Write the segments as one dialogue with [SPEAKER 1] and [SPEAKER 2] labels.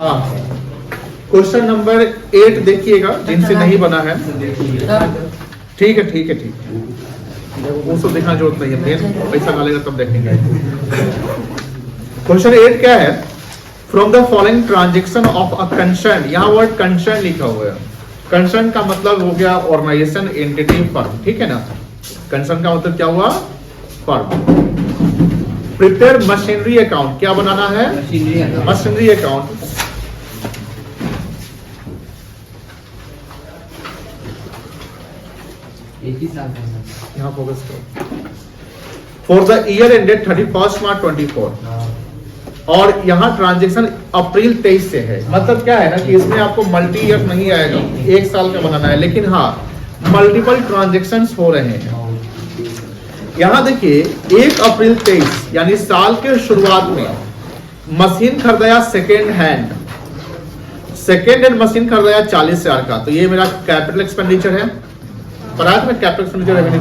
[SPEAKER 1] हाँ, question number 8 देखिएगा, जिनसे नहीं बना है। ठीक है ठीक है ठीक है, वो सब देखना जरूरत नहीं है, फिर पैसा डालेगा तब देखेंगे। क्वेश्चन 8 क्या है? From the following transaction of a concern, यहाँ वर्ड कंसर्न लिखा हुआ है। कंसर्न का मतलब हो गया ऑर्गेनाइजेशन, एंटिटी, फर्म, ठीक है ना। कंसर्न का मतलब क्या हुआ? फर्म। प्रिपेयर मशीनरी अकाउंट, क्या बनाना है? Machinery account. यहाँ फोकस करो। फॉर द ईयर एंडेड 31 मार्च 24, और यहाँ ट्रांजेक्शन अप्रैल 23 से है। मतलब क्या है ना कि इसमें आपको मल्टी ईयर नहीं आएगा, एक साल का बनाना है, लेकिन हाँ मल्टीपल ट्रांजेक्शंस हो रहे हैं। यहाँ देखिए 1 अप्रैल 23 यानी साल के शुरुआत में मशीन खरीदाया सेकेंड हैंड मशीन खरीदाया 40,000 का, तो ये मेरा कैपिटल एक्सपेंडिचर है। परात में कैपिटल एक्सपेंडिचर रेवेन्यू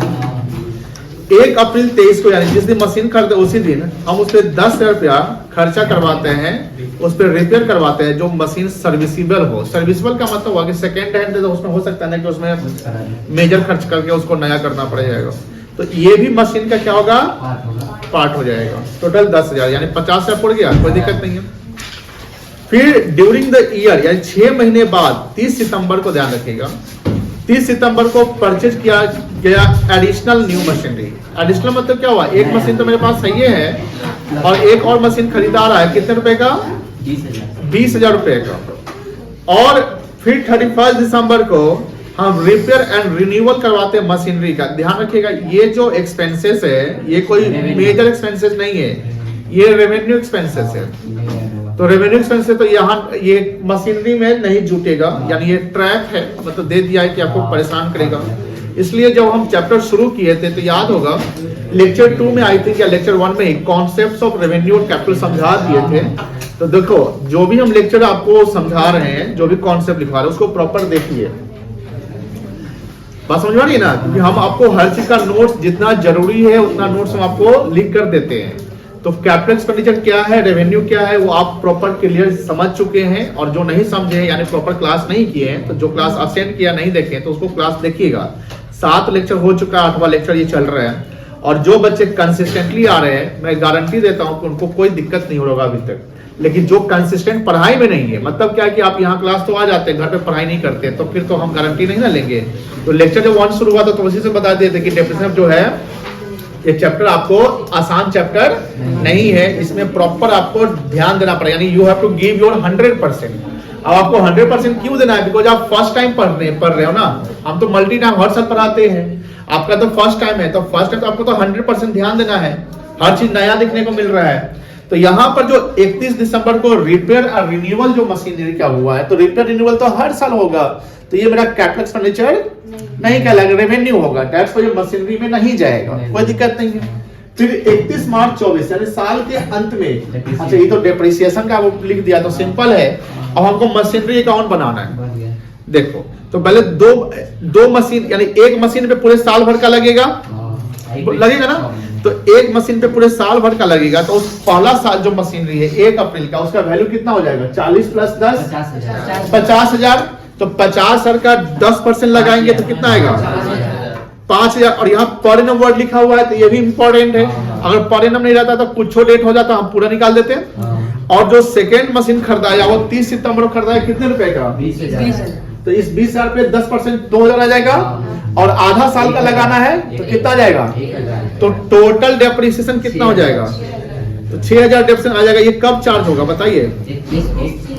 [SPEAKER 1] 1 अप्रैल 23 को, यानी जिस दिन मशीन खरीदे उसी दिन हम उस पर 10,000 रुपया खर्चा करवाते हैं, उस पर रिपेयर करवाते हैं, जो मशीन सर्विसेबल हो। सर्विसेबल का मतलब हुआ कि सेकेंड हैंड है, तो उसमें हो सकता है ना कि उसमें मेजर खर्च करके उसको नया करना पड़ जाएगा, तो ये भी मशीन का क्या होगा? पार्ट हो जाएगा। टोटल 10,000 यानी 50,000 पड़ गया, कोई दिक्कत नहीं है। फिर ड्यूरिंग द ईयर यानी 6 महीने बाद 30 सितंबर को ध्यान रखिएगा, 30 सितंबर को परचेज किया गया एडिशनल न्यू मशीनरी। एडिशनल मतलब क्या हुआ? एक मशीन तो मेरे पास सही है और एक और मशीन खरीदा रहा है, कितने रुपए का? 20,000 रुपए का। और फिर 31 दिसंबर को हम रिपेयर एंड रिन्यूअल करवाते हैं मशीनरी का। ध्यान रखिएगा, ये जो एक्सपेंसेस है ये कोई मेजर एक्सपेंसेस नहीं है, ये रेवेन्यू एक्सपेंसेस है। तो रेवेन्यू एक्सपेंसेस तो यहाँ ये मशीनरी में नहीं जुटेगा, यानी ये ट्रैप है, मतलब दे दिया है कि आपको परेशान करेगा। इसलिए जब हम चैप्टर शुरू किए थे तो याद होगा लेक्चर 2 में आई थिंक या लेक्चर 1 में ही कॉन्सेप्ट्स ऑफ रेवेन्यू और कैपिटल समझा दिए थे। तो देखो जो भी हम लेक्चर आपको समझा रहे हैं, जो भी कॉन्सेप्ट लिखवा रहे हैं, उसको प्रॉपर देखिए। बात समझ में आ रही है ना? क्योंकि हम आपको हर चीज का नोट्स जितना जरूरी है उतना नोट्स हम आपको लिख कर देते हैं। तो कैपिटल एक्सपेंडिचर क्या है, रेवेन्यू क्या है, वो आप प्रॉपर क्लियर समझ चुके हैं। और जो नहीं समझे हैं यानी प्रॉपर क्लास नहीं किए हैं, तो जो क्लास अटेंड किया नहीं देखे तो उसको क्लास देखिएगा। 7 लेक्चर हो चुका है, 8वां लेक्चर ये चल रहा है। और जो बच्चे कंसिस्टेंटली आ रहे हैं, मैं गारंटी देता हूं कि उनको कोई दिक्कत नहीं होगा अभी तक। लेकिन जो कंसिस्टेंट पढ़ाई में नहीं है, मतलब क्या है कि आप यहाँ क्लास तो आ जाते हैं, घर पे पढ़ाई नहीं करते, तो फिर तो हम गारंटी नहीं ना लेंगे। तो लेक्चर जब 1 शुरू हुआ था तो उसी से बता देते कि डेफिनेशन जो है ये चैप्टर आपको आसान चैप्टर नहीं है, इसमें प्रॉपर आपको ध्यान देना पड़ेगा, यानी you have to give your 100%। अब आपको 100% क्यों देना है? बिकॉज आप फर्स्ट टाइम पढ़ रहे हो ना। हम तो मल्टी टाइम हर साल पढ़ाते हैं, आपका तो फर्स्ट टाइम है, तो फर्स्ट टाइम तो आपको तो 100% ध्यान देना है, हर चीज नया देखने को मिल रहा है। तो यहाँ पर जो 31 दिसंबर को रिपेयर और रिन्यूअल जो मशीनरी का हुआ है, तो रिपेयर रिन्यूअल तो हर साल होगा, तो ये मेरा कैपिटल एक्सपेंडिचर नहीं कहलाएगा, रेवेन्यू होगा, टैक्स पर मशीनरी में नहीं जाएगा, कोई दिक्कत नहीं है। फिर 31 मार्च 24 यानी साल के अंत में, अच्छा ये तो डेप्रिसिएशन का वो लिख दिया, तो सिंपल है। अब हमको मशीनरी अकाउंट बनाना है। देखो तो पहले दो मशीन यानी एक मशीन पे पूरे साल भर का लगेगा ना, तो एक मशीन पे पूरे साल भर का लगेगा, तो उस पहला साल जो मशीनरी है 1 अप्रैल का, उसका वैल्यू कितना हो जाएगा? 40 प्लस 10 50,000। तो 50,000 का 10% लगाएंगे तो कितना आएगा? 5,000। और यहाँ पर एनम वर्ड लिखा हुआ है, तो ये भी इंपॉर्टेंट है। अगर पर एनम नहीं रहता तो कुछ डेट हो जाता, हम पूरा निकाल देते हैं। और जो सेकेंड मशीन खरीदाया वो 30 सितंबर को खरीदाया, कितने रुपए का? 20,000। तो इस 20,000 पे 10% 2,000 आ जाएगा, और आधा साल का लगाना है तो कितना आ जाएगा? तो टोटल डेप्रिसिएशन कितना हो जाएगा? तो 6,000 डेप्रिसिएशन आ जाएगा। ये कब चार्ज होगा बताइए?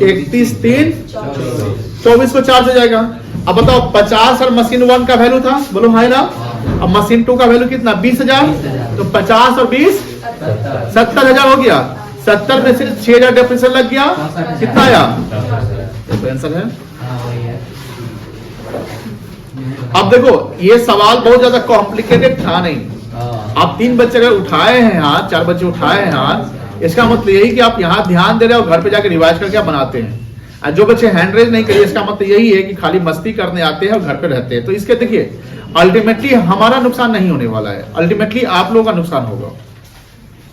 [SPEAKER 1] 31/3/24 को चार्ज हो जाएगा। अब बताओ 50 और मशीन 1 का वैल्यू था, बोलो हाँ ना। अब मशीन 2 का वैल्यू कितना? 20,000। तो 50 और 20 70,000 हो गया। 70 में से 6,000 डेप्रिसिएशन लग गया, कितना आया? आंसर है। अब देखो ये सवाल बहुत ज्यादा कॉम्प्लिकेटेड था नहीं। आप 3 बच्चे अगर उठाए हैं हाथ, 4 बच्चे उठाए हैं हाथ, इसका मतलब यही कि आप यहाँ ध्यान दे रहे हो, घर पे जाकर रिवाइज करके आप बनाते हैं। जो बच्चे हैंड रेज नहीं करिए, इसका मतलब यही है कि खाली मस्ती करने आते हैं और घर पे रहते हैं। तो इसके देखिए अल्टीमेटली हमारा नुकसान नहीं होने वाला है, अल्टीमेटली आप लोगों का नुकसान होगा।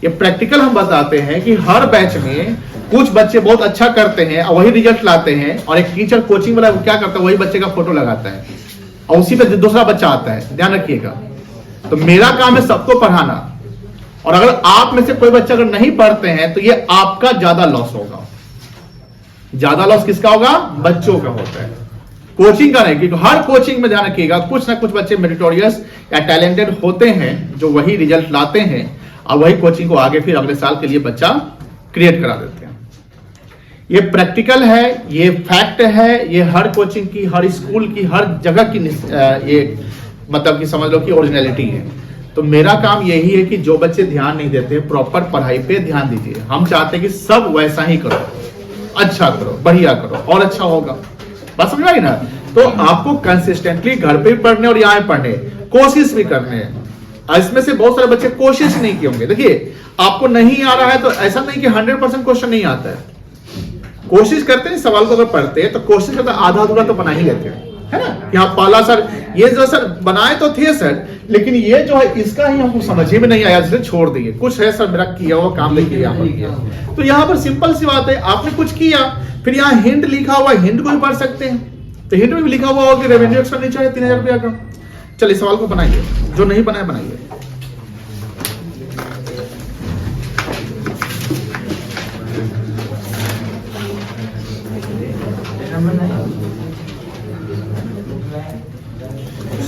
[SPEAKER 1] ये प्रैक्टिकल हम बताते हैं कि हर बैच में कुछ बच्चे बहुत अच्छा करते हैं और वही रिजल्ट लाते हैं, और एक टीचर कोचिंग वाला क्या करता है, वही बच्चे का फोटो लगाता है और उसी पे दूसरा बच्चा आता है। ध्यान रखिएगा। तो मेरा काम है सबको पढ़ाना, और अगर आप में से कोई बच्चा अगर नहीं पढ़ते हैं तो ये आपका ज्यादा लॉस होगा। ज्यादा लॉस किसका होगा? बच्चों का होता है, कोचिंग का नहीं। क्योंकि हर कोचिंग में ध्यान रखिएगा कुछ ना कुछ बच्चे मेरिटोरियस या टैलेंटेड होते हैं जो वही रिजल्ट लाते हैं और वही कोचिंग को आगे फिर अगले साल के लिए बच्चा क्रिएट करा देते हैं। ये प्रैक्टिकल है, ये फैक्ट है, ये हर कोचिंग की, हर स्कूल की, हर जगह की ये मतलब कि समझ लो कि ओरिजिनलिटी है। तो मेरा काम यही है कि जो बच्चे ध्यान नहीं देते प्रॉपर पढ़ाई पे ध्यान दीजिए। हम चाहते हैं कि सब वैसा ही करो, अच्छा करो, बढ़िया करो और अच्छा होगा। बात समझ आई ना? तो आपको कंसिस्टेंटली घर पे भी पढ़ने और यहाँ पढ़ने कोशिश भी करने हैं। इसमें से बहुत सारे बच्चे कोशिश नहीं किए होंगे। देखिए आपको नहीं आ रहा है तो ऐसा नहीं कि 100% क्वेश्चन नहीं आता है, कोशिश करते हैं। सवाल को अगर पढ़ते हैं तो कोशिश करते आधा अधूरा तो बना ही लेते हैं, है ना? कि हाँ पाला सर ये जो सर बनाए तो थे सर, लेकिन ये जो है इसका ही हमको समझ में नहीं आया, जिसे छोड़ दिए। कुछ है सर मेरा किया हुआ काम देखिए यहाँ पर किया। तो यहाँ पर सिंपल सी बात है, आपने कुछ किया, फिर यहाँ हिंट लिखा हुआ, हिंट को भी पढ़ सकते हैं। तो हिंट में भी लिखा हुआ होगा कि रेवेन्यू एक्सपेंडिचर है 3000 रुपया का। चलिए सवाल को बनाइए, जो नहीं बनाए बनाइए।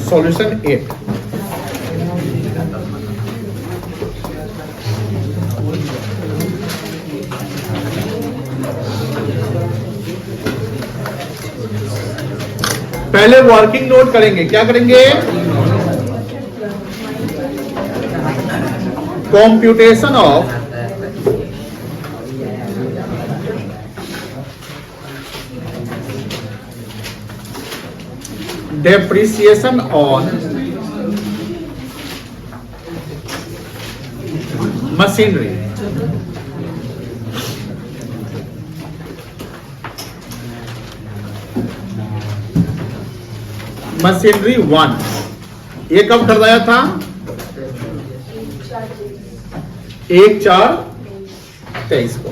[SPEAKER 1] सॉल्यूशन 8। पहले वर्किंग नोट करेंगे। क्या करेंगे? Computation of depreciation on machinery। Machinery 1 ये कब खरीदाया था? 1/4/23 को।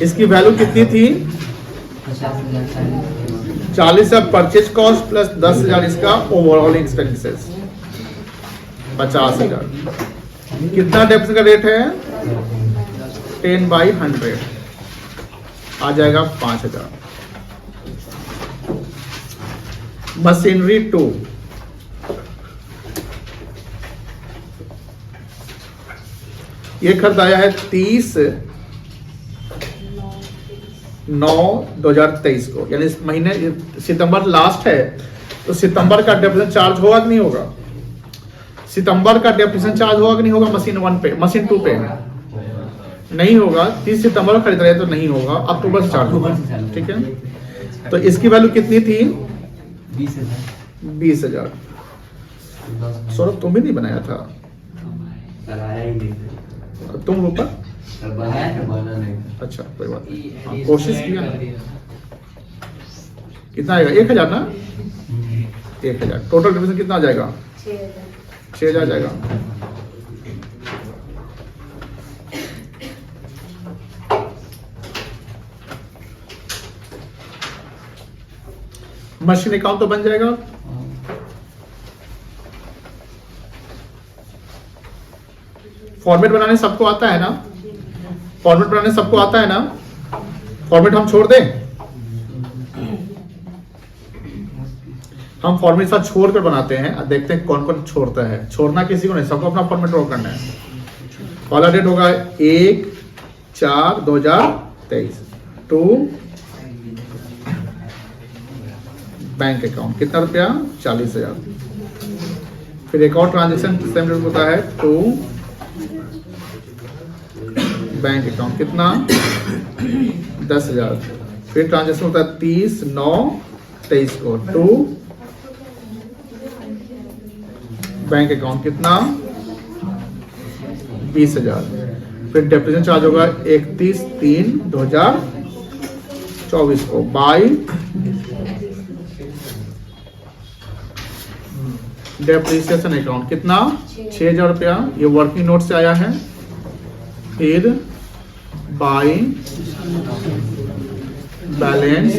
[SPEAKER 1] इसकी वैल्यू कितनी थी? 40 है परचेज कॉस्ट प्लस 10,000 इसका ओवरऑल एक्सपेंसेस 50,000। कितना डेप्थ का रेट है? 10/100 आ जाएगा 5,000। मशीनरी 2 ये खरीदाया है 30/9/2023 को, यानी इस महीने सितंबर लास्ट है तो सितंबर का डेप्रिसिएशन चार्ज होगा कि नहीं होगा? सितंबर का डेप्रिसिएशन चार्ज होगा कि नहीं होगा? मशीन 1 पे, मशीन 2 पे नहीं होगा। 30 सितंबर को खरीद रहे तो नहीं होगा, अक्टूबर से चार्ज होगा। ठीक है, तो इसकी वैल्यू कितनी थी? 20,000। सौरभ तुम भी नहीं बनाया था? तुम ऊपर अच्छा कोई बात नहीं, कोशिश किया ना। कितना आएगा? 1,000 ना? 1,000 टोटल डिविजन कितना आ जाएगा? 6,000 जाएगा। मशीन अकाउंट तो बन जाएगा। फॉर्मेट बनाने सबको आता है ना? फॉर्मेट बनाने सबको आता है ना? फॉर्मेट हम छोड़ दें? हम फॉर्मेट साथ छोड़ कर बनाते हैं, देखते हैं कौन कौन छोड़ता है। छोड़ना किसी को नहीं, सबको अपना फॉर्मेट ड्रॉ करना है। पहला डेट होगा 1/4/2023 टू बैंक अकाउंट कितना रुपया? 40,000। फिर एक और ट्रांजेक्शन सेम डेट होता है टू बैंक अकाउंट कितना? 10,000। फिर ट्रांजेक्शन होता है 30/9/23 को टू बैंक अकाउंट कितना? 20,000। फिर डेप्रिसिएशन चार्ज होगा 31/3/2024 को बाय डेप्रिसिएशन अकाउंट कितना? 6,000 रुपया। ये वर्किंग नोट से आया है। फिर बाई बैलेंस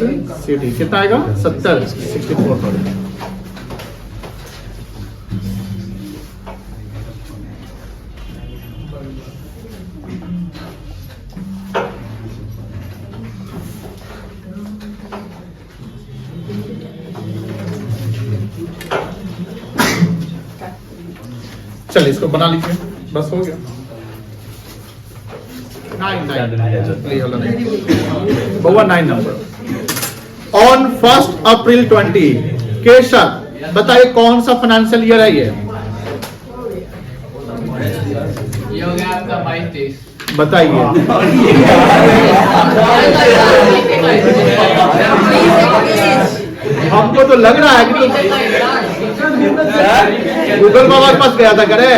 [SPEAKER 1] शीट। कितना आएगा? 64,000। चलिए इसको बना लीजिए, बस हो गया। 9 नंबर। ऑन 1 अप्रैल 20 केशव, बताइए कौन सा फाइनेंशियल ईयर है ये?
[SPEAKER 2] हो गया आपका 22-23।
[SPEAKER 1] बताइए। हमको तो लग रहा है कि गूगल बाबा के पास गया था करे।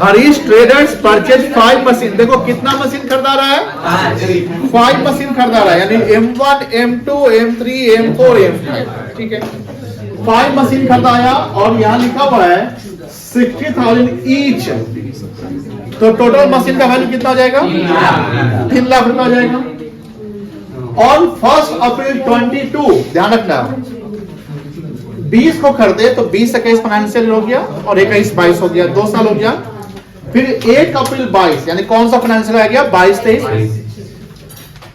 [SPEAKER 1] Harish traders purchase 5 machine. देखो कितना मशीन खरीदा रहा है? 5 मशीन खरीदा रहा है, यानी M1, M2, M3, M4, M5। ठीक है, 5 मशीन खरीदाया और यहाँ लिखा हुआ है 60,000 ईच। तो टोटल मशीन का वैल्यू कितना हो जाएगा? 3 लाख रुपया हो जाएगा। और 1 अप्रैल 22, ध्यान रखना, 20 को खरीदे तो 20-21 फाइनेंशियल हो गया और 21-22 हो गया, 2 साल हो गया। फिर 1 अप्रैल 22, यानी कौन सा फाइनेंशियल आ गया? 22-23।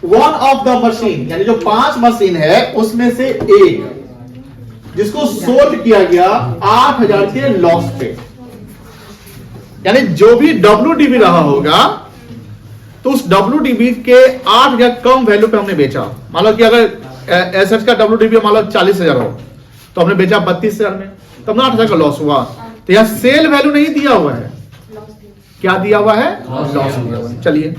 [SPEAKER 1] वन ऑफ द मशीन, यानी जो 5 मशीन है उसमें से एक जिसको सोल्ड किया गया 8,000 के लॉस पे, यानी जो भी WDV रहा होगा तो उस WDV के 8,000 कम वैल्यू पे हमने बेचा। मान लो कि अगर एसेट्स का WDV मान लो 40,000 हो तो हमने बेचा 32,000 में, तो हमने 8,000 का लॉस हुआ। तो यहां सेल वैल्यू नहीं दिया हुआ है, क्या दिया हुआ है? लॉस दिया हुआ है। चलिए,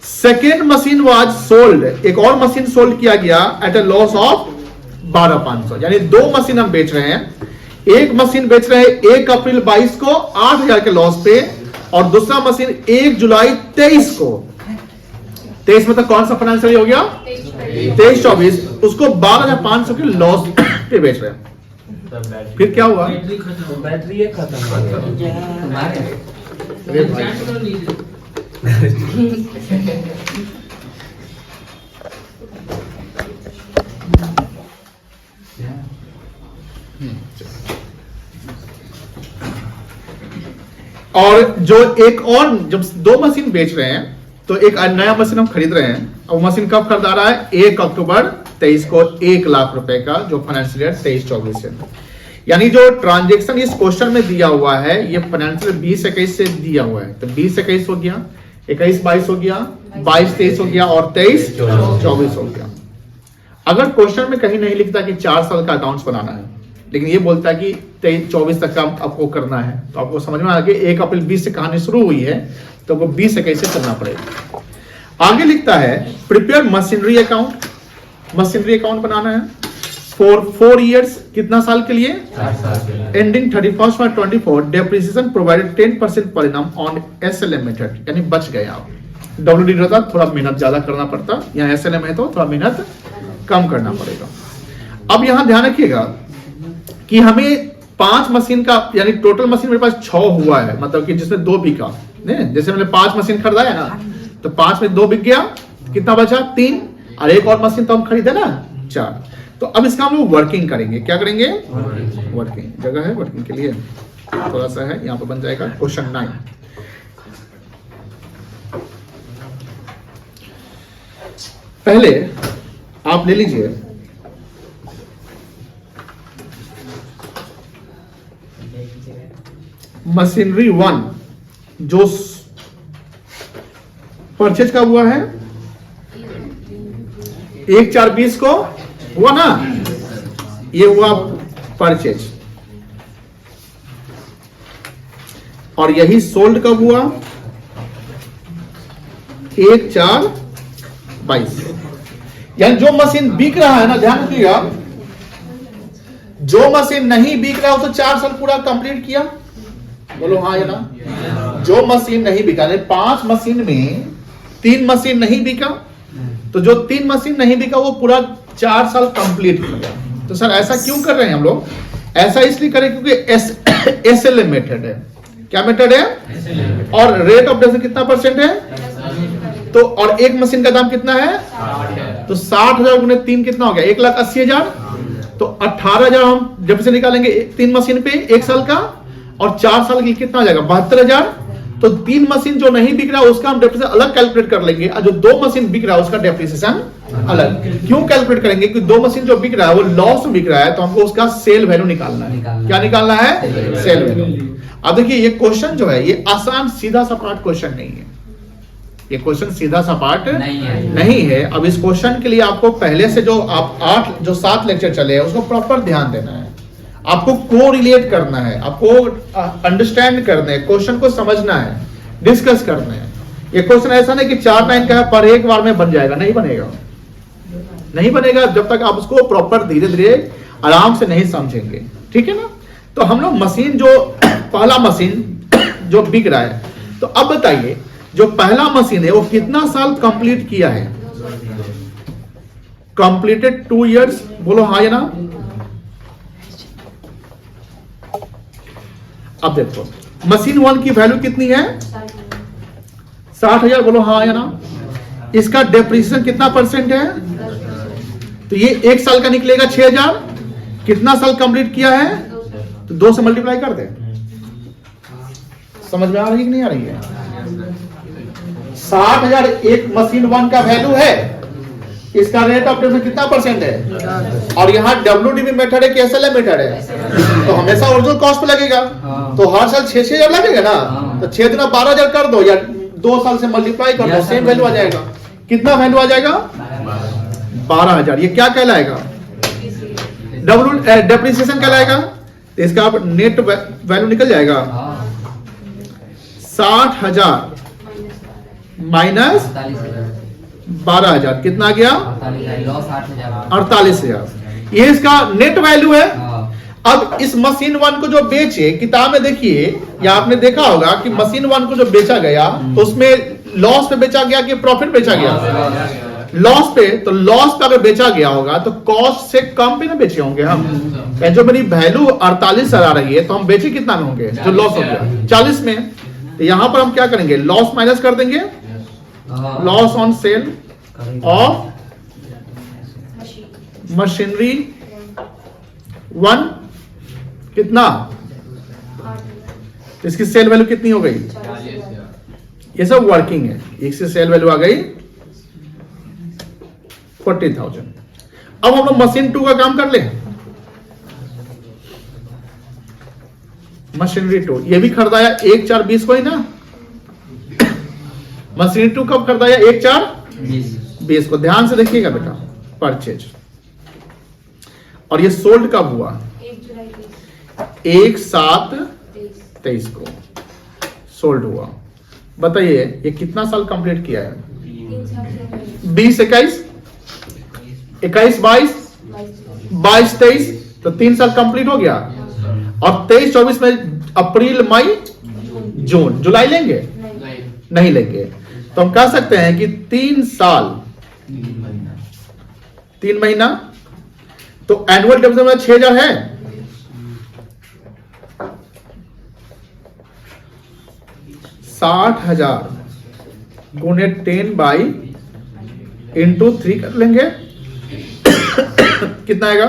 [SPEAKER 1] सेकेंड मशीन वाज सोल्ड, एक और मशीन सोल्ड किया गया एट अ लॉस ऑफ 12,500, यानी 2 मशीन हम बेच रहे हैं। एक मशीन बेच रहे हैं 1 अप्रैल 22 को 8,000 के लॉस पे, और दूसरा मशीन 1 जुलाई 23 को। 23 में तो कौन सा फाइनेंशियल हो गया? 23-24, उसको 12,500 के लॉस पे बेच रहे हैं। फिर क्या हुआ?
[SPEAKER 3] बैटरी खत्म।
[SPEAKER 1] अरे भाई, और जो एक और, जब 2 मशीन बेच रहे हैं तो एक नया मशीन हम खरीद रहे हैं। अब मशीन कब खरीदा रहा है? 1 अक्टूबर 23 को 1 लाख रुपए का, जो फाइनेंशियल ईयर 23-24 है। यानी जो ट्रांजैक्शन इस क्वेश्चन में दिया हुआ है ये फाइनेंशियल 20-21 से दिया हुआ है। तो 20-21 हो गया, 21-22 हो गया, 22-23 हो गया और 23-24 हो गया। अगर क्वेश्चन में कहीं नहीं लिखता कि 4 साल का अकाउंट्स बनाना है, लेकिन ये बोलता है कि 23-24 तक का आपको करना है, तो आपको समझ में आ गया 1 अप्रैल 20 से कहानी शुरू हुई है, तो आपको 20-21 से करना पड़ेगा। आगे लिखता है prepare machinery account. Machinery account बनाना है फॉर 4 इयर्स, कितना साल के लिए?
[SPEAKER 3] 4 साल के लिए।
[SPEAKER 1] Ending 31/24, depreciation provided 10% per annum on SLM method, यानी बच गए आप। WDV रहता थोड़ा मेहनत ज्यादा करना पड़ता, यहाँ SLM है तो थोड़ा मेहनत कम करना पड़ेगा। अब यहां ध्यान रखिएगा कि हमें 5 मशीन का, यानी टोटल मशीन मेरे पास 6 हुआ है, मतलब कि जिसमें 2 बिका। जैसे मैंने 5 मशीन खरीदा है ना, तो 5 में 2 बिक गया, कितना बचा? 3, और एक और मशीन तो हम खरीदे ना 4। तो अब इसका हम लोग वर्किंग करेंगे। क्या करेंगे? वर्किंग। जगह है वर्किंग के लिए? थोड़ा सा है, यहाँ पर बन जाएगा क्वेश्चन 9। पहले आप ले लीजिए मशीनरी 1 जो परचेज का हुआ है 1/4/20 को हुआ ना, ये हुआ परचेज, और यही सोल्ड कब हुआ? 1/4/22। यानी जो मशीन बिक रहा है ना, ध्यान रखिएगा, जो मशीन नहीं बिक रहा हो तो 4 साल पूरा कंप्लीट किया। बोलो हाँ या ना? जो मशीन नहीं बिका, 5 मशीन में 3 मशीन नहीं बिका, तो जो 3 मशीन नहीं बिका वो पूरा 4 साल कंप्लीट किया। तो सर ऐसा क्यों कर रहे हैं हम लोग ऐसा इसलिए करें क्योंकि SLM मेथड है। क्या मेथड है? और रेट ऑफ डेप्रिसिएशन कितना परसेंट है? तो और एक मशीन का दाम कितना है? तो 60,000 गुने 3 कितना हो गया? 1,80,000। तो 18,000 हम डेप्रिसिएशन निकालेंगे 3 मशीन पे 1 साल का, और 4 साल की कितना आ जाएगा? 72,000। तो 3 मशीन जो नहीं बिक रहा है उसका हम डेप्रिसिएशन अलग कैलकुलेट कर लेंगे, और जो 2 मशीन बिक रहा है उसका डेप्रिसिएशन अलग। क्यों कैलकुलेट करेंगे? क्योंकि 2 मशीन जो बिक रहा है वो लॉस में बिक रहा है, तो हमको उसका सेल वैल्यू निकालना है। क्या निकालना है? Sale value. अब देखिए ये क्वेश्चन जो है ये आसान सीधा सपाट क्वेश्चन नहीं है। ये क्वेश्चन सीधा सपाट नहीं है। अब इस क्वेश्चन के लिए आपको पहले से जो आप 7 लेक्चर चले हैं उसको प्रॉपर ध्यान देना है। आपको को रिलेट करना है, आपको अंडरस्टैंड करना है, क्वेश्चन को समझना है, डिस्कस करना है। ये क्वेश्चन ऐसा नहीं कि 4 लाइन का है पर एक बार में बन जाएगा, नहीं बनेगा। नहीं बनेगा जब तक आप उसको प्रॉपर धीरे धीरे आराम से नहीं समझेंगे। ठीक है ना? तो हम लोग मशीन जो पहला मशीन जो बिक रहा है, तो अब बताइए जो पहला मशीन है वो कितना साल कंप्लीट किया है? Completed 2 years. बोलो हाँ या ना? अब देखो मशीन 1 की वैल्यू कितनी है? 60,000। बोलो हाँ या ना? इसका डेप्रिसिएशन कितना परसेंट है? तो ये 1 साल का निकलेगा 6,000। कितना साल कंप्लीट किया है? तो 2 से मल्टीप्लाई कर दे। समझ में आ रही है कि नहीं आ रही है? 60,000 एक मशीन 1 का वैल्यू है। इसका रेट ऑफ डेप्रिसिएशन कितना परसेंट है? और यहाँ WDV मेथड है कि SLM मेथड है? तो हमेशा ओरिजिनल कॉस्ट पे लगेगा। तो हर साल 6,000 लगेगा ना? तो 6 दिन 12,000 कर दो या 2 साल से मल्टीप्लाई कर दो, सेम वैल्यू आ जाएगा। कितना वैल्यू आ जाएगा? 12,000। ये क्या कहलाएगा? डेप्रिसिएशन कहलाएगा। तो इसका आप नेट वैल्यू निकल जाएगा 60,000 माइनस 12,000 कितना आ गया? 48,000। ये इसका नेट वैल्यू है। अब इस मशीन 1 को जो बेचे, किताब में देखिए या आपने देखा होगा कि मशीन 1 को जो बेचा गया तो उसमें लॉस पे बेचा गया कि प्रॉफिट बेचा गया? लॉस पे। तो लॉस पे अगर बेचा गया होगा तो कॉस्ट से कम पे ना बेचे होंगे हम। जो मेरी वैल्यू 48,000 आ रही है तो हम बेचे कितना में होंगे? जो लॉस हो गया 40 में। तो यहां पर हम क्या करेंगे? लॉस माइनस कर देंगे। Loss on sale of machinery 1 कितना? इसकी सेल वैल्यू कितनी हो गई? ये सब वर्किंग है। इसकी सेल वैल्यू आ गई 40,000। अब हम लोग मशीन 2 का काम कर ले। मशीनरी 2 ये भी खरीदाया 1/4/20 को ही ना? मशीनरी 2 कब खरीदाया? 1/4/20 को। ध्यान से देखिएगा बेटा। परचेज और ये सोल्ड कब हुआ? 1/7/23 को सोल्ड हुआ। बताइए ये कितना साल कंप्लीट किया है? 20-21 21-22 22-23 तो 3 साल कंप्लीट हो गया। और 23-24 में अप्रैल मई जून जुलाई लेंगे? नहीं लेंगे। तो हम कह सकते हैं कि 3 साल 3 महीना। तो एनुअल डेप्रिसिएशन 6,000 है। $60,000 गुने 10/3 कर लेंगे। कितना आएगा?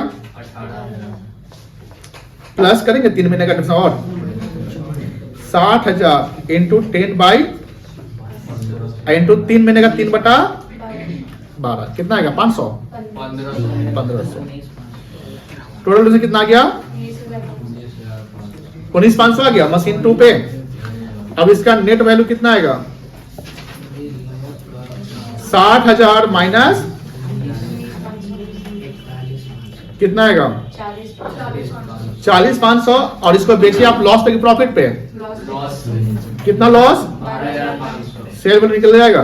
[SPEAKER 1] प्लस करेंगे 3 महीने का डेप्रिसिएशन और 60,000 इंटू 3 महीने का 3/12 कितना आएगा? 500 1500। टोटल कितना आ गया? 19,500 आ गया मशीन 2 पे। अब इसका नेट वैल्यू कितना आएगा? 60,000 माइनस कितना आएगा? 40,500। और इसको बेचिए आप लॉस पे कि प्रॉफिट पे? कितना लॉस? सेल वैल्यू निकल जाएगा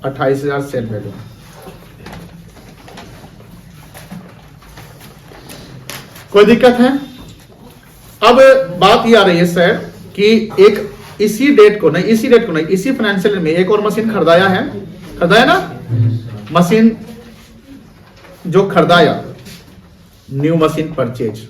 [SPEAKER 1] 28,000 सेल वैल्यू। कोई दिक्कत है? अब बात ये आ रही है सर कि इसी डेट को नहीं इसी फाइनेंशियल में एक और मशीन खरीदाया ना? मशीन जो खरीदाया न्यू मशीन परचेज।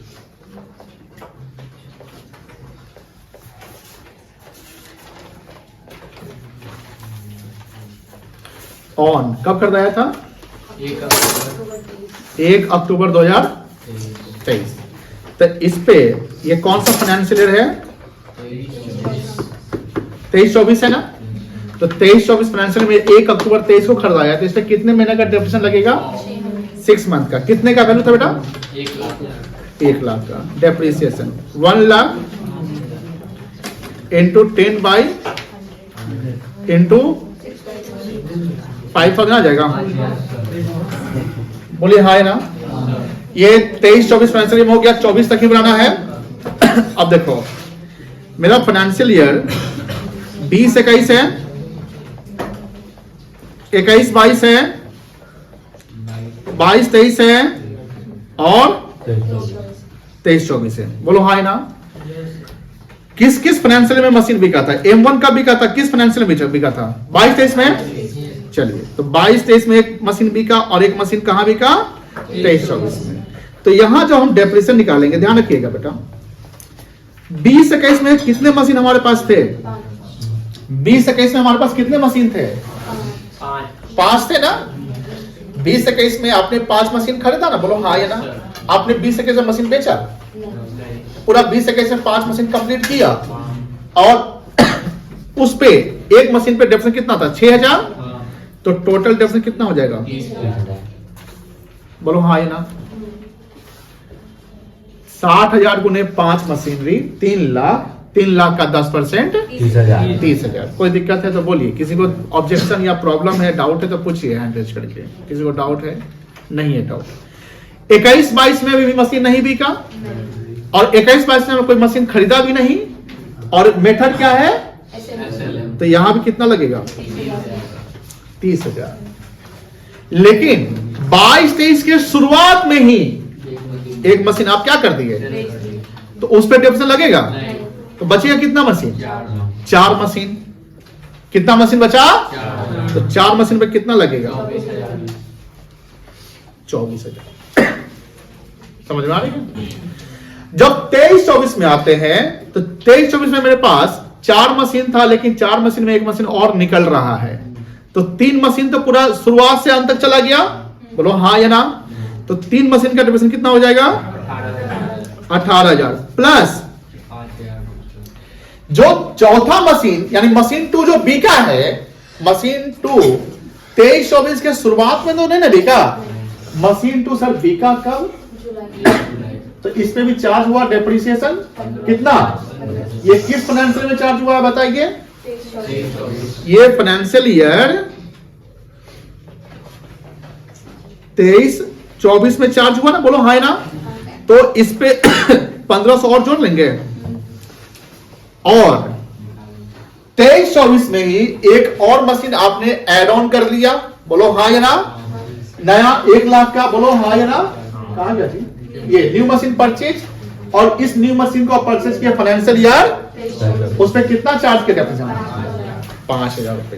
[SPEAKER 1] ऑन कब खरीदाया था? 1 अक्टूबर 2023। तो इस पे ये कौन सा फाइनेंशियल ईयर है? 23-24 है ना? तो 23-24 फाइनेंशियल में 1 अक्टूबर 23 को खरीदाया, तो इसमें कितने महीने का डेप्रिसिएशन लगेगा? 6 मंथ का। कितने का वैल्यू था बेटा? 1 लाख का depreciation. 1 lakh into 10 by into 5,000 आ जाएगा। बोलिए हाँ है ना? ये 23-24 फाइनेंशियल ईयर हो गया, 24 तक ही बनाना है। अब देखो मेरा फाइनेंशियल ईयर 20-21 है, 21-22 है, 22-23 है और 23-24 है। बोलो हाँ है ना? किस किस फाइनेंशियल में मशीन बिका था? M1 का बिका था, किस फाइनेंशियल में बिका था? 22-23 में। चलिए, तो 22-23 में एक मशीन बिका और एक मशीन कहां बिका? 23-24 में। तो यहां जो हम डेप्रिसिएशन निकालेंगे, ध्यान रखिएगा बेटा, 20-21 में कितने मशीन हमारे पास थे? 20-21 में हमारे पास कितने मशीन थे? 5 थे ना? 20-21 में आपने 5 मशीन खरीदा ना? बोलो हाँ या ना? आपने 20-21 में मशीन बेचा? पूरा 20-21 में 5 मशीन कंप्लीट किया और उस पे एक मशीन पे डेप्रिसिएशन कितना था? 6,000। तो टोटल डेप्रिसिएशन कितना हो जाएगा? बोलो हाँ या ना? 60,000 गुने 5 मशीनरी 3 लाख। 3 लाख का 10% 30,000। कोई दिक्कत है तो बोलिए। किसी को ऑब्जेक्शन या प्रॉब्लम है, डाउट है तो पूछिए हैंड रेज करके। किसी को डाउट है? नहीं है डाउट। 21-22 में भी मशीन नहीं बिका और 21-22 में कोई मशीन खरीदा भी नहीं और मेथड क्या है? तो यहां भी कितना लगेगा? 30,000। लेकिन 22-23 के शुरुआत में ही एक मशीन आप क्या कर दिए, तो उस पर डेप्रिसिएशन लगेगा। तो बचेगा कितना मशीन? 4 मशीन। कितना मशीन बचा? तो 4 मशीन पे कितना लगेगा? 24,000। समझ में आ रही है? जब 23-24 में आते हैं तो 23-24 में मेरे पास 4 मशीन था, लेकिन 4 मशीन में एक मशीन और निकल रहा है, तो 3 मशीन तो पूरा शुरुआत से अंत तक चला गया। बोलो हाँ या ना? तो 3 मशीन का डेप्रिसिएशन कितना हो जाएगा? 18,000 प्लस जो चौथा मशीन यानी मशीन 2 जो बिका है, मशीन 2 23-24 के शुरुआत में तो नहीं ना बिका। मशीन 2 सर बिका कब? तो इसमें भी चार्ज हुआ डेप्रिसिएशन कितना? ये किस फाइनेंशियल में चार्ज हुआ है बताइए? ये फाइनेंशियल ईयर 23-24 में चार्ज हुआ ना? बोलो हाँ ना? तो इस पे 1500 और जोड़ लेंगे और 23-24 में ही एक और मशीन आपने ऐड ऑन कर लिया। बोलो हाँ या ना? नया 1 लाख का। बोलो हाँ या ना? कहां गया जी? ये न्यू मशीन परचेज और इस न्यू मशीन को परचेज किया फाइनेंशियल ईयर, उसमें कितना चार्ज किया? 5,000 रुपए।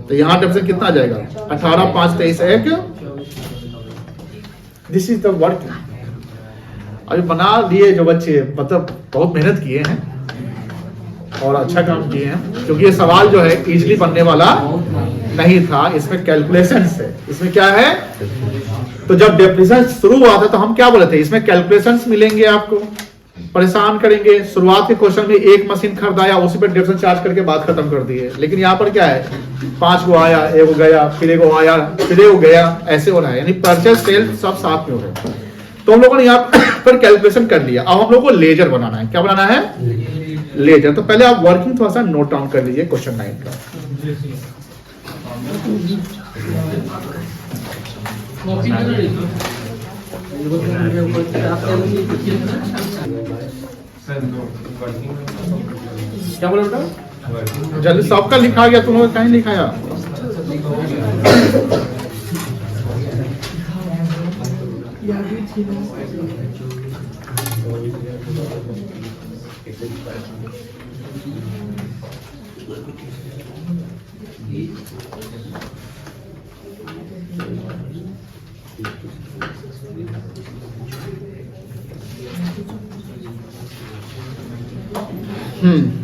[SPEAKER 1] तो यहां डेप्रिसिएशन कितना आ जाएगा? 18, 5, 23, 1। This is the work. अभी बना लिए जो बच्चे, मतलब बहुत मेहनत किए हैं और अच्छा काम किए हैं, क्योंकि ये सवाल जो है इजीली बनने वाला नहीं था। इसमें कैलकुलेशंस है। इसमें क्या है? तो जब डेप्रिसिएशन शुरू हुआ था तो हम क्या बोले थे? इसमें कैलकुलेशंस मिलेंगे, आपको परेशान करेंगे। शुरुआत के क्वेश्चन में एक मशीन खरीदाया, उसी पर डेप्रिसिएशन चार्ज करके बात खत्म कर दी है। लेकिन यहाँ पर क्या है? 5 को आया, 1 को गया, फिर 1 को आया, फिर 1 को गया, ऐसे हो रहा है। यानी परचेज सेल सब साथ में हो रहे हैं। तो हम लोगों ने यहाँ पर कैलकुलेशन कर लिया। अब हम लोग को लेजर बनाना है। क्या बनाना है? लेजर। तो पहले आप वर्किंग थोड़ा सा नोट डाउन कर लीजिए क्वेश्चन 9 का। क्या बोला बेटा? जल्दी सबका लिखा गया, तुम लोग कहीं लिखाया?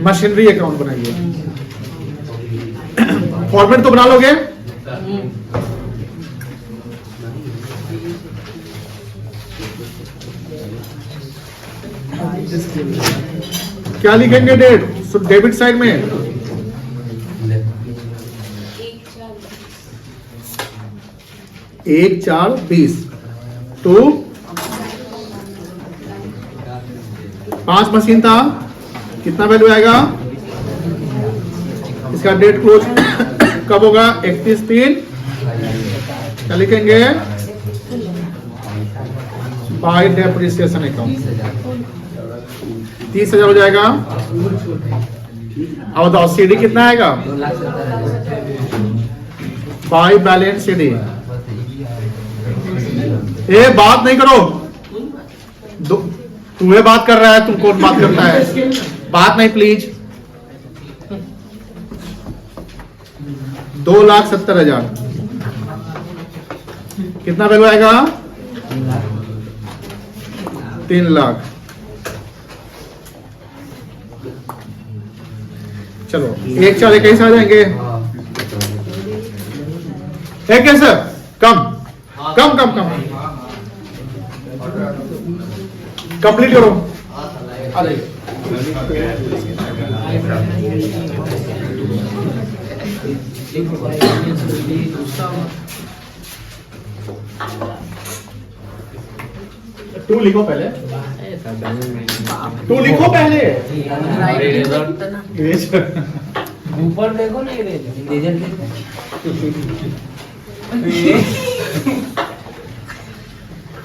[SPEAKER 1] मशीनरी अकाउंट बनाइए। फॉर्मेट तो बना लोगे? क्या लिखेंगे डेट? डेबिट साइड में 1/4/20 टू 5 मशीन था, कितना वैल्यू आएगा? इसका डेट क्लोज कब होगा? 31/3। क्या लिखेंगे? बाय डेप्रिसिएशन अकाउंट 30,000 हो जाएगा। अब बताओ सीडी कितना आएगा?
[SPEAKER 3] 2,70,000
[SPEAKER 1] बाय बैलेंस सीडी। ए बात नहीं करो, तुम्हें बात कर रहा है, तुम कौन बात करता है? बात नहीं प्लीज। 2,70,000 कितना वैल्यू आएगा? 3 लाख। चलो 1/4 आ जाएंगे। है क्या सर? कम कंप्लीट करो। टू लिखो पहले, 2 लिखो पहले।
[SPEAKER 3] ऊपर देखो ना, ये रिजल्ट देखो।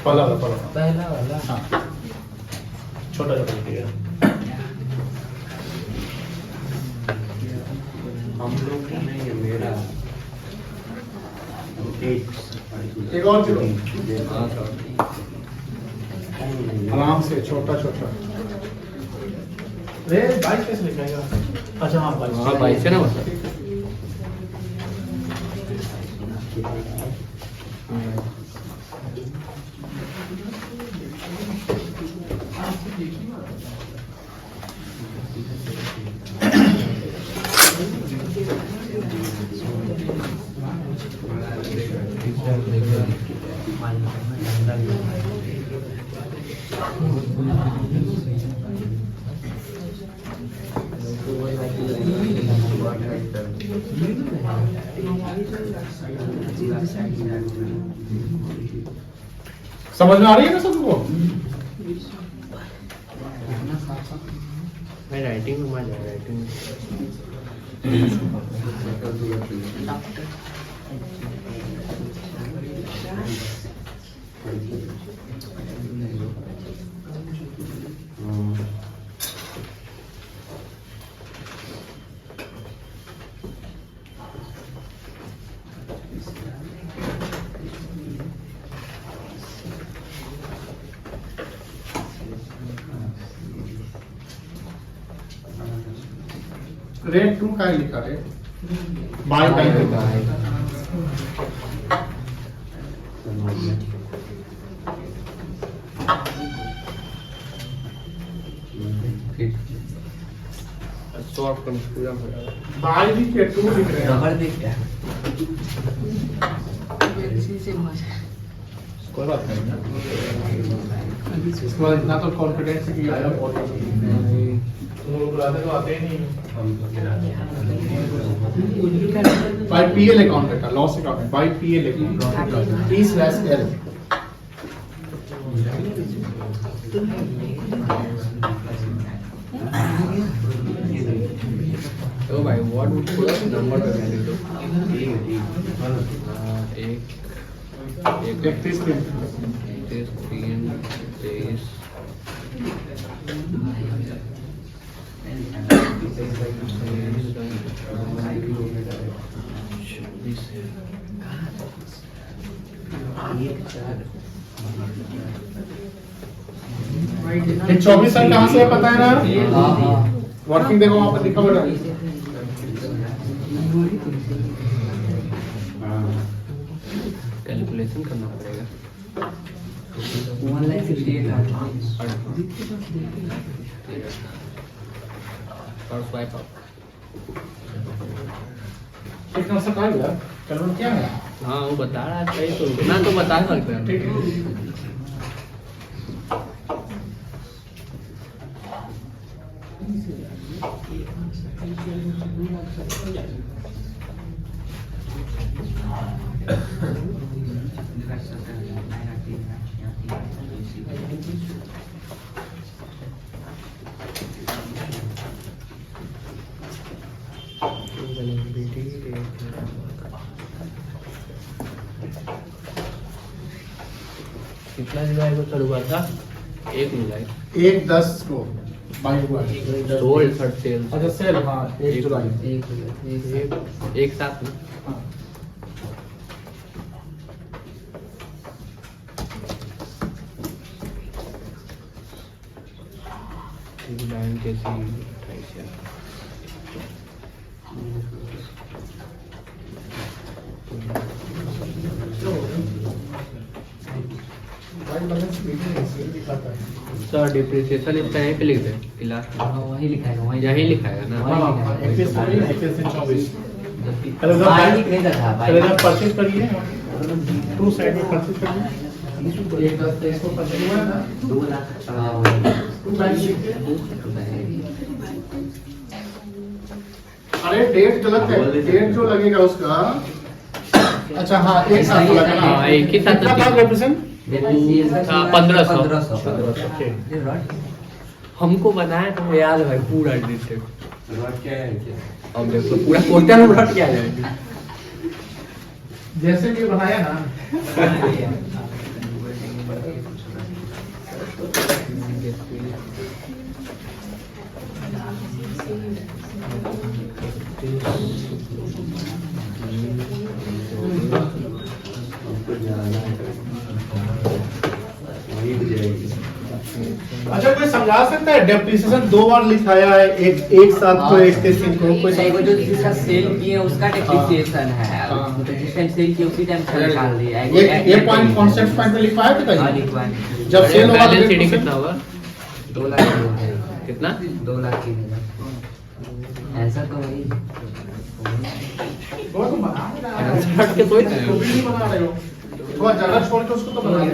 [SPEAKER 1] पहला
[SPEAKER 3] पहला वाला
[SPEAKER 1] छोटा लिखिएगा।
[SPEAKER 3] हम लोग का नहीं है, मेरा
[SPEAKER 1] एक और चलो आराम से, छोटा रे 22 कैसे लिखेगा? अच्छा हाँ 22
[SPEAKER 2] है ना बता।
[SPEAKER 1] समझ में आ रही है ना सबको?
[SPEAKER 2] मैं राइटिंग में मजा राइटिंग
[SPEAKER 1] रेट 2 का लिखा रे, बाय बैंक लिखा है।
[SPEAKER 2] सॉफ्ट कंफ्यूजन हो रहा है।
[SPEAKER 1] बाय भी के 2 लिख रहे हैं।
[SPEAKER 3] नंबर देख क्या
[SPEAKER 1] कोई बात नहीं, इसके बाद इतना तो कॉन्फिडेंस की आया तुम लोग बुलाते तो आते ही नहीं। बाय पीएल अकाउंट का लॉस अकाउंट है, बाय पीएल अकाउंट P/L।
[SPEAKER 2] तो भाई व्हाट वुड पुट नंबर पे वैल्यू दो एक 23
[SPEAKER 1] ये 24 साल कहाँ से है पता है ना? वर्किंग देखो वहां पर लिखा हुआ है।
[SPEAKER 2] कैलकुलेशन करना पड़ेगा।
[SPEAKER 3] 1,68,000
[SPEAKER 2] और स्वाइप अप।
[SPEAKER 1] कितना सा टाइम है कलर क्या है
[SPEAKER 2] हाँ वो बता रहा है सही, तो उतना तो बता सकते हैं।
[SPEAKER 1] ठीक है
[SPEAKER 2] कितना जुलाई को शुरू हुआ था? 1 जुलाई
[SPEAKER 1] 1/10 को बाई हुआ है
[SPEAKER 2] सोल्ड थर्ड सेल।
[SPEAKER 1] अच्छा सेल हाँ 1 जुलाई
[SPEAKER 2] एक साथ में।
[SPEAKER 1] हाँ।
[SPEAKER 2] जुलाई के 28 है। सर डिप्रिसिएशन इसका यहीं पे लिख दे कि लास्ट
[SPEAKER 3] वही लिखाएगा, वही
[SPEAKER 2] यहीं लिखाएगा ना।
[SPEAKER 3] वही लिखाएगा।
[SPEAKER 1] पहले
[SPEAKER 3] नहीं था भाई।
[SPEAKER 1] जब परचेज करिए 2 साइड में परचेज करिए 1/10 को परचेज हुआ है ना
[SPEAKER 3] 2 लाख। हाँ वही।
[SPEAKER 1] 2 बैंक लिखिए अरे डेट गलत है डेट जो लगेगा उसका अच्छा हाँ एक साथ लगा ना
[SPEAKER 2] हाँ, एक ही साथ
[SPEAKER 1] कितना था रिप्रेजेंट
[SPEAKER 2] हाँ, 1500।
[SPEAKER 3] 1500।
[SPEAKER 2] हमको बनाया तो याद है भाई पूरा डिटेल। अब देखो पूरा क्वेश्चन उलट क्या है।
[SPEAKER 1] जैसे भी बनाया ना अच्छा कोई समझा सकता है डेप्रिसिएशन 2 बार लिखाया है एक साथ को एक के सिंह को कोई
[SPEAKER 3] नहीं, वो जो जिसका सेल किए उसका डेप्रिसिएशन है।
[SPEAKER 1] हाँ।
[SPEAKER 3] तो जिस टाइम सेल किए उसी टाइम से निकाल दिया है।
[SPEAKER 1] ये पॉइंट कॉन्सेप्ट पॉइंट पे लिखा है
[SPEAKER 3] हाँ,
[SPEAKER 1] बताइए
[SPEAKER 3] लिखवा है।
[SPEAKER 1] जब सेल होगा
[SPEAKER 2] बैलेंस शीट
[SPEAKER 1] तो
[SPEAKER 2] कितना होगा?
[SPEAKER 3] 2 लाख की है।
[SPEAKER 2] कितना?
[SPEAKER 3] 2 लाख की है। आंसर तो वही।
[SPEAKER 1] वो तो बना
[SPEAKER 2] हट के कोई
[SPEAKER 1] तो भी नहीं बना रहे हो थोड़ा जगह छोड़ के उसको तो बना दे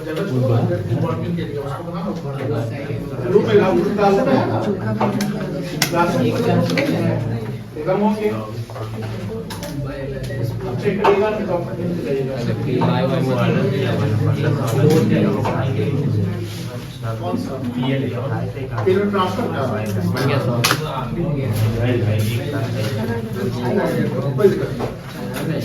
[SPEAKER 1] जगह छोड़ के वर्किंग के लिए उसको बना लो रूप में लागू डाल दे एकदम होंगे चेक करिएगा तो कौन सा पीरियड ट्रांसफर का
[SPEAKER 2] बढ़िया सर।
[SPEAKER 1] कोई दिक्कत नहीं